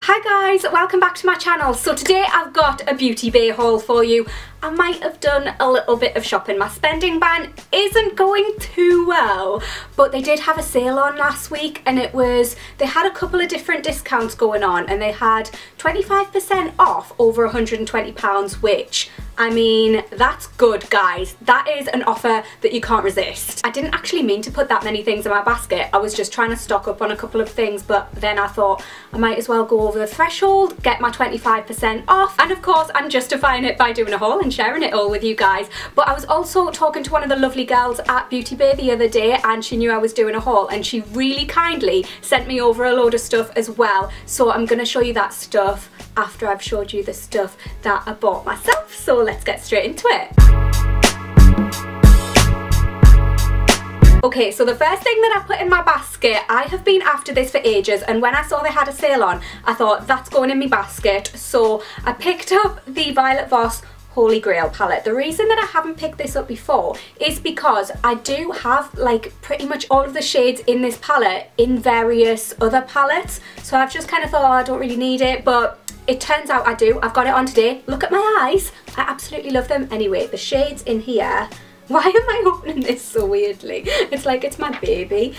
Hi guys, welcome back to my channel. So today I've got a beauty bay haul for you. I might have done a little bit of shopping. My spending ban isn't going too well, but they did have a sale on last week and they had a couple of different discounts going on and they had 25% off over £120, which, I mean, that's good guys. That is an offer that you can't resist. I didn't actually mean to put that many things in my basket. I was just trying to stock up on a couple of things, but then I thought I might as well go over the threshold, get my 25% off, and of course I'm justifying it by doing a haul and sharing it all with you guys. But I was also talking to one of the lovely girls at Beauty Bay the other day and she knew I was doing a haul and she really kindly sent me over a load of stuff as well. So I'm going to show you that stuff after I've showed you the stuff that I bought myself. So let's get straight into it. Okay, so the first thing that I put in my basket, I have been after this for ages, and when I saw they had a sale on, I thought that's going in my basket. So I picked up the Violet Voss Holy Grail palette. The reason that I haven't picked this up before is because I do have like pretty much all of the shades in this palette in various other palettes. So I've just kind of thought, oh, I don't really need it, but it turns out I do. I've got it on today. Look at my eyes. I absolutely love them. Anyway, the shades in here. Why am I opening this so weirdly? It's like it's my baby.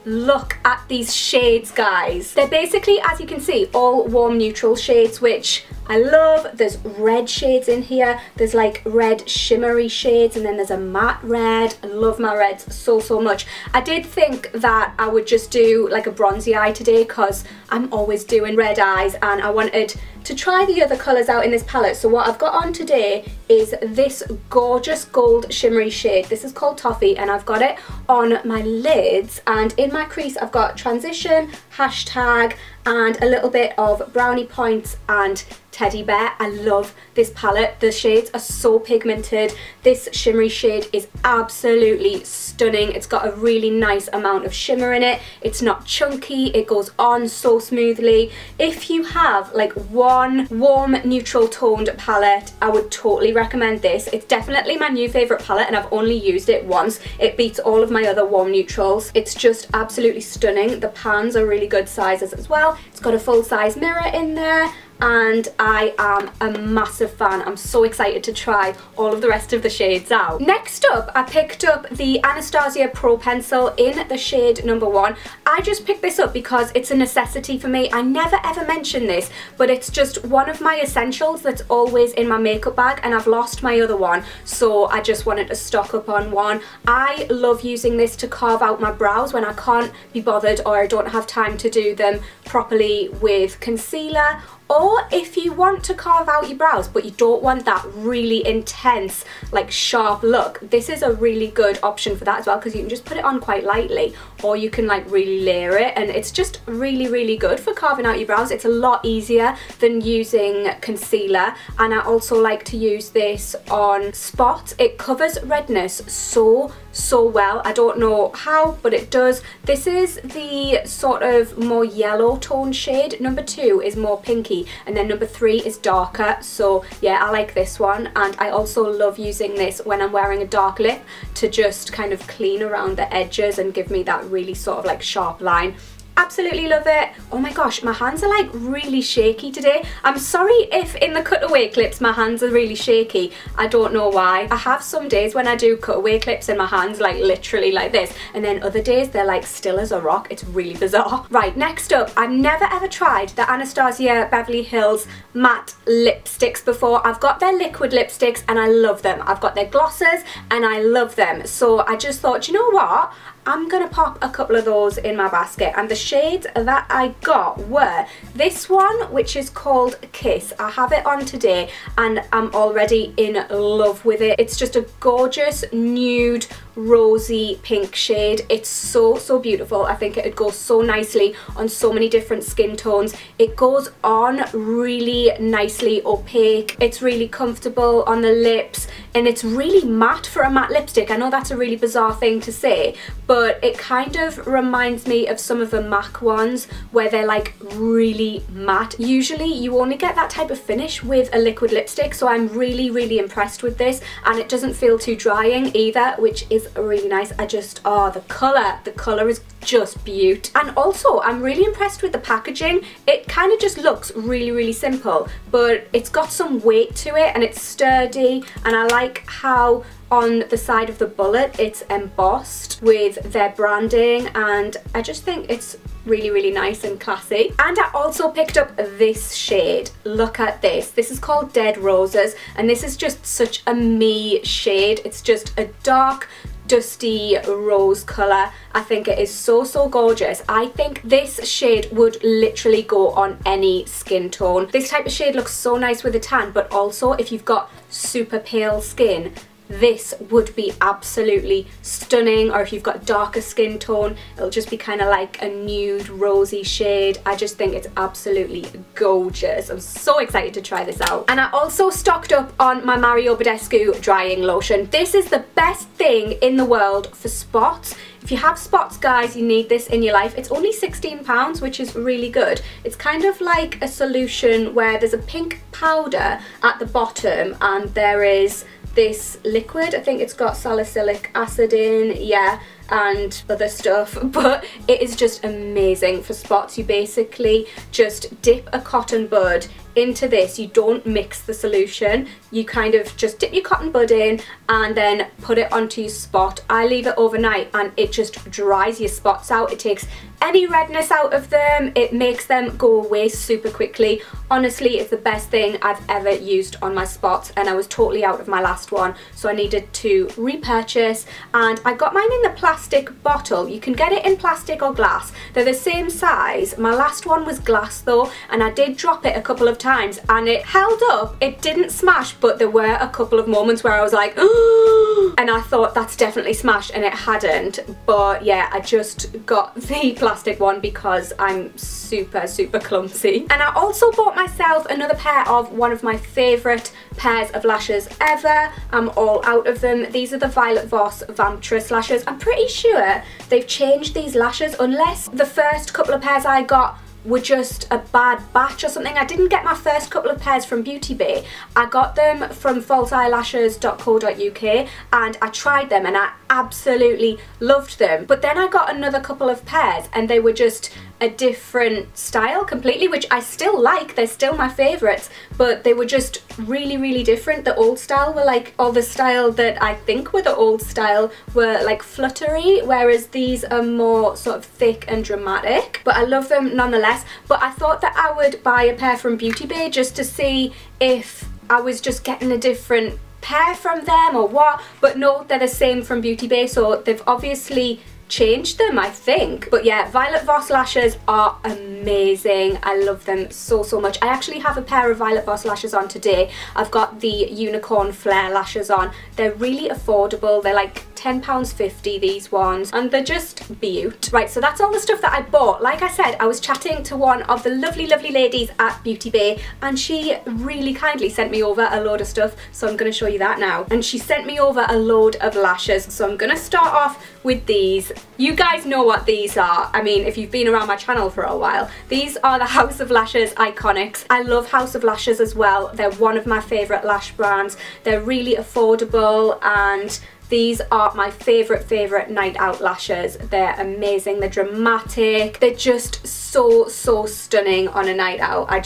Look at these shades, guys. They're basically, as you can see, all warm neutral shades, which I love. There's red shades in here. There's like red shimmery shades, and then there's a matte red. I love my reds so much. I did think that I would just do like a bronzy eye today because I'm always doing red eyes, and I wanted to try the other colours out in this palette. So what I've got on today is this gorgeous gold shimmery shade. This is called Toffee, and I've got it on my lids, and in my crease I've got Transition, Hashtag, and a little bit of Brownie Points and Teddy Bear. I love this palette. The shades are so pigmented. This shimmery shade is absolutely stunning. It's got a really nice amount of shimmer in it. It's not chunky. It goes on so smoothly. If you have like one warm neutral toned palette, I would totally recommend this. It's definitely my new favourite palette and I've only used it once. It beats all of my other warm neutrals. It's just absolutely stunning. The pans are really good sizes as well. It's got a full size mirror in there, and I am a massive fan. I'm so excited to try all of the rest of the shades out. Next up, I picked up the Anastacia Pro Pencil in the shade number 1. I just picked this up because it's a necessity for me. I never ever mention this, but it's just one of my essentials that's always in my makeup bag, and I've lost my other one, so I just wanted to stock up on one. I love using this to carve out my brows when I can't be bothered or I don't have time to do them properly with concealer. Or if you want to carve out your brows but you don't want that really intense like sharp look, this is a really good option for that as well, because you can just put it on quite lightly or you can like really layer it, and it's just really good for carving out your brows. It's a lot easier than using concealer, and I also like to use this on spots. It covers redness so well. I don't know how, but it does. This is the sort of more yellow tone shade. Number 2 is more pinky, and then number 3 is darker. So yeah, I like this one, and I also love using this when I'm wearing a dark lip to just kind of clean around the edges and give me that really sort of like sharp line. Absolutely love it. Oh my gosh, my hands are like really shaky today. I'm sorry if in the cutaway clips my hands are really shaky. I don't know why. I have some days when I do cutaway clips and my hands like literally like this, and then other days they're like still as a rock. It's really bizarre. Right, next up, I've never ever tried the Anastasia Beverly Hills matte lipsticks before. I've got their liquid lipsticks and I love them. I've got their glosses and I love them. So I just thought, you know what? I'm gonna pop a couple of those in my basket, and the shades that I got were this one, which is called Kiss. I have it on today and I'm already in love with it. It's just a gorgeous nude rosy pink shade. It's so beautiful. I think it would go so nicely on so many different skin tones. It goes on really nicely opaque. It's really comfortable on the lips, and it's really matte for a matte lipstick. I know that's a really bizarre thing to say, but it kind of reminds me of some of the MAC ones where they're like really matte. Usually you only get that type of finish with a liquid lipstick, so I'm really impressed with this, and it doesn't feel too drying either, which is really nice. I just, oh, the colour is just beaut. And also I'm really impressed with the packaging. It kind of just looks really simple, but it's got some weight to it and it's sturdy, and I like how on the side of the bullet it's embossed with their branding, and I just think it's really nice and classy. And I also picked up this shade. Look at this. This is called Dead Roses, and this is just such a me shade. It's just a dark dusty rose colour. I think it is so gorgeous. I think this shade would literally go on any skin tone. This type of shade looks so nice with a tan, but also if you've got super pale skin, this would be absolutely stunning. Or if you've got darker skin tone, it'll just be kind of like a nude rosy shade. I just think it's absolutely gorgeous. I'm so excited to try this out. And I also stocked up on my Mario Badescu drying lotion. This is the best thing in the world for spots. If you have spots, guys, you need this in your life. It's only £16, which is really good. It's kind of like a solution where there's a pink powder at the bottom and there is this liquid. I think it's got salicylic acid in, yeah, and other stuff, but it is just amazing for spots. You basically just dip a cotton bud into this. You don't mix the solution. You kind of just dip your cotton bud in and then put it onto your spot. I leave it overnight and it just dries your spots out. It takes any redness out of them. It makes them go away super quickly. Honestly, it's the best thing I've ever used on my spots, and I was totally out of my last one, so I needed to repurchase, and I got mine in the plastic bottle. You can get it in plastic or glass. They're the same size. My last one was glass though, and I did drop it a couple of times and it held up. It didn't smash, but there were a couple of moments where I was like, oh, and I thought that's definitely smashed, and it hadn't. But yeah, I just got the plastic one because I'm super clumsy. And I also bought myself another pair of one of my favourite pairs of lashes ever. I'm all out of them. These are the Violet Voss Vamptress lashes. I'm pretty sure they've changed these lashes, unless the first couple of pairs I got were just a bad batch or something. I didn't get my first couple of pairs from Beauty Bay. I got them from falseeyelashes.co.uk and I tried them and I absolutely loved them. But then I got another couple of pairs and they were just a different style completely, which I still like. They're still my favourites, but they were just really different. The old style were like, or the style that I think were the old style were like fluttery, whereas these are more sort of thick and dramatic. But I love them nonetheless. But I thought that I would buy a pair from Beauty Bay just to see if I was just getting a different pair from them or what. But no, they're the same from Beauty Bay, so they've obviously changed them, I think. But yeah, Violet Voss lashes are amazing. I love them so much. I actually have a pair of Violet Voss lashes on today. I've got the Unicorn Flare lashes on. They're really affordable. They're like £10.50, these ones, and they're just beaut. Right, so that's all the stuff that I bought. Like I said, I was chatting to one of the lovely ladies at Beauty Bay, and she really kindly sent me over a load of stuff, so I'm going to show you that now. And she sent me over a load of lashes, so I'm going to start off with these. You guys know what these are. I mean, if you've been around my channel for a while, these are the House of Lashes Iconics. I love House of Lashes as well. They're one of my favourite lash brands. They're really affordable, and these are my favourite night out lashes. They're amazing, they're dramatic, they're just so stunning on a night out. I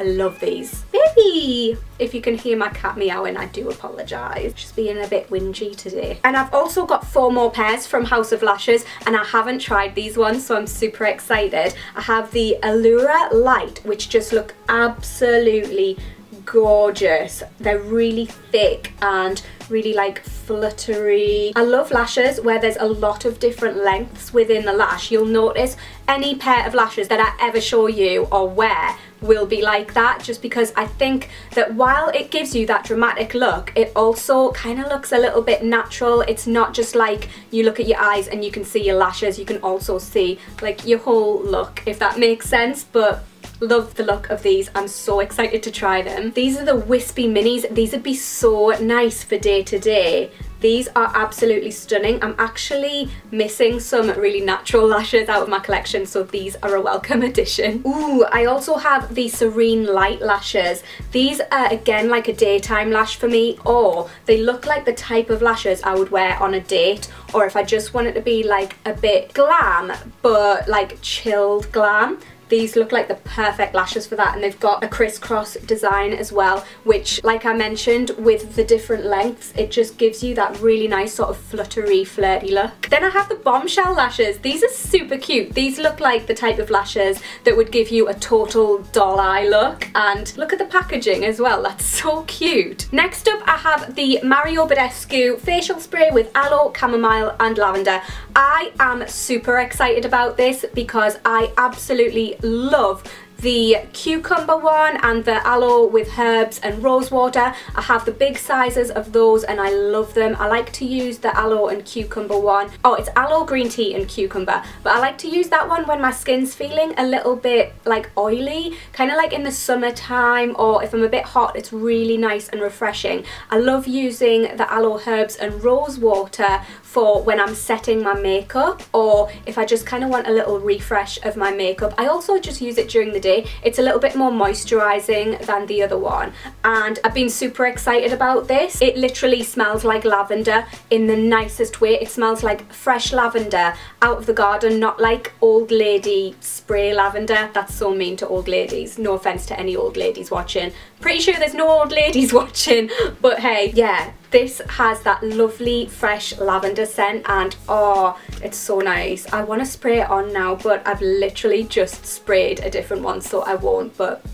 love these. Baby! If you can hear my cat meowing, I do apologise. She's being a bit whingy today. And I've also got 4 more pairs from House of Lashes, and I haven't tried these ones, so I'm super excited. I have the Allura Light, which just look absolutely gorgeous. They're really thick and really like fluttery. I love lashes where there's a lot of different lengths within the lash. You'll notice any pair of lashes that I ever show you or wear will be like that, just because I think that while it gives you that dramatic look, it also kind of looks a little bit natural. It's not just like you look at your eyes and you can see your lashes, you can also see like your whole look, if that makes sense. But love the look of these. I'm so excited to try them. These are the Wispy Minis. These would be so nice for day to day. These are absolutely stunning. I'm actually missing some really natural lashes out of my collection, so these are a welcome addition. Ooh, I also have the Serene Light lashes. These are again like a daytime lash for me, or they look like the type of lashes I would wear on a date, or if I just want it to be like a bit glam, but like chilled glam. These look like the perfect lashes for that, and they've got a crisscross design as well, which, like I mentioned, with the different lengths, it just gives you that really nice sort of fluttery, flirty look. Then I have the Bombshell lashes. These are super cute. These look like the type of lashes that would give you a total doll eye look, and look at the packaging as well. That's so cute. Next up, I have the Mario Badescu facial spray with aloe, chamomile and lavender. I am super excited about this because I absolutely love the cucumber one and the aloe with herbs and rose water. I have the big sizes of those and I love them. I like to use the aloe and cucumber one. Oh, it's aloe, green tea and cucumber, but I like to use that one when my skin's feeling a little bit like oily, kind of like in the summertime, or if I'm a bit hot. It's really nice and refreshing. I love using the aloe, herbs and rose water for when I'm setting my makeup, or if I just kind of want a little refresh of my makeup. I also just use it during the day. It's a little bit more moisturizing than the other one, and I've been super excited about this. It literally smells like lavender in the nicest way. It smells like fresh lavender out of the garden, not like old lady spray lavender. That's so mean to old ladies. No offense to any old ladies watching. Pretty sure there's no old ladies watching, but hey, yeah. This has that lovely fresh lavender scent, and oh, it's so nice. I want to spray it on now, but I've literally just sprayed a different one, so I won't, but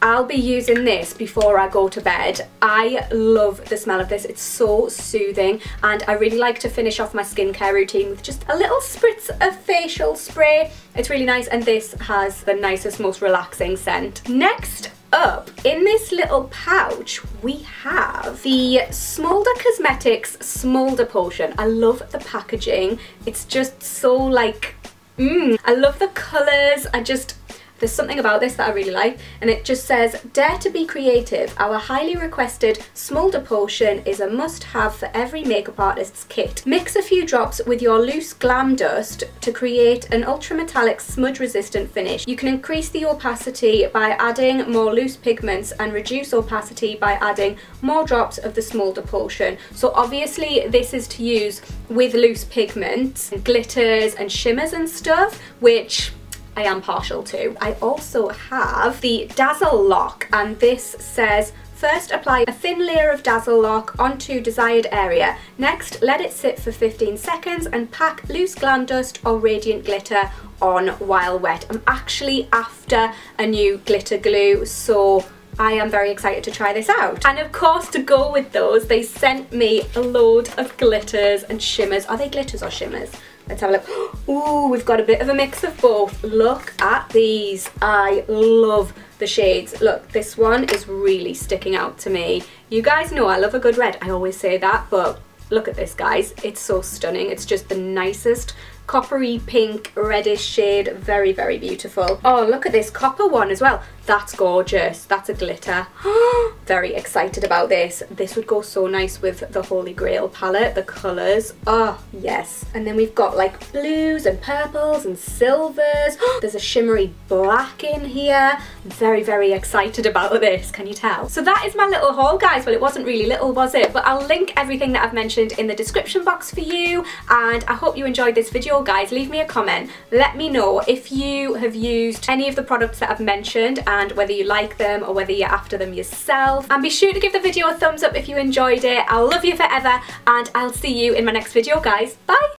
I'll be using this before I go to bed. I love the smell of this. It's so soothing, and I really like to finish off my skincare routine with just a little spritz of facial spray. It's really nice, and this has the nicest, most relaxing scent. Next up, in this little pouch, we have the Smolder Cosmetics Smolder Potion. I love the packaging. It's just so like, I love the colours. There's something about this that I really like, and it just says, "Dare to be creative. Our highly requested Smolder Potion is a must-have for every makeup artist's kit. Mix a few drops with your loose glam dust to create an ultra-metallic smudge-resistant finish. You can increase the opacity by adding more loose pigments and reduce opacity by adding more drops of the Smolder Potion." So obviously this is to use with loose pigments, and glitters and shimmers and stuff, which I am partial to. I also have the Dazzle Lock, and this says, "First apply a thin layer of Dazzle Lock onto desired area. Next, let it sit for 15 seconds and pack loose glam dust or radiant glitter on while wet." I'm actually after a new glitter glue, so I am very excited to try this out. And of course, to go with those, they sent me a load of glitters and shimmers. Are they glitters or shimmers? Let's have a look. Ooh, we've got a bit of a mix of both. Look at these. I love the shades. Look, this one is really sticking out to me. You guys know I love a good red. I always say that, but look at this, guys. It's so stunning. It's just the nicest coppery pink reddish shade. Very, very beautiful. Oh, look at this copper one as well. That's gorgeous. That's a glitter. Very excited about this. This would go so nice with the Holy Grail palette, the colours. Oh, yes. And then we've got like blues and purples and silvers. There's a shimmery black in here. Very, very excited about this. Can you tell? So that is my little haul, guys. Well, it wasn't really little, was it? But I'll link everything that I've mentioned in the description box for you. And I hope you enjoyed this video, guys. Leave me a comment. Let me know if you have used any of the products that I've mentioned, and whether you like them or whether you're after them yourself. And be sure to give the video a thumbs up if you enjoyed it. I'll love you forever, and I'll see you in my next video, guys. Bye!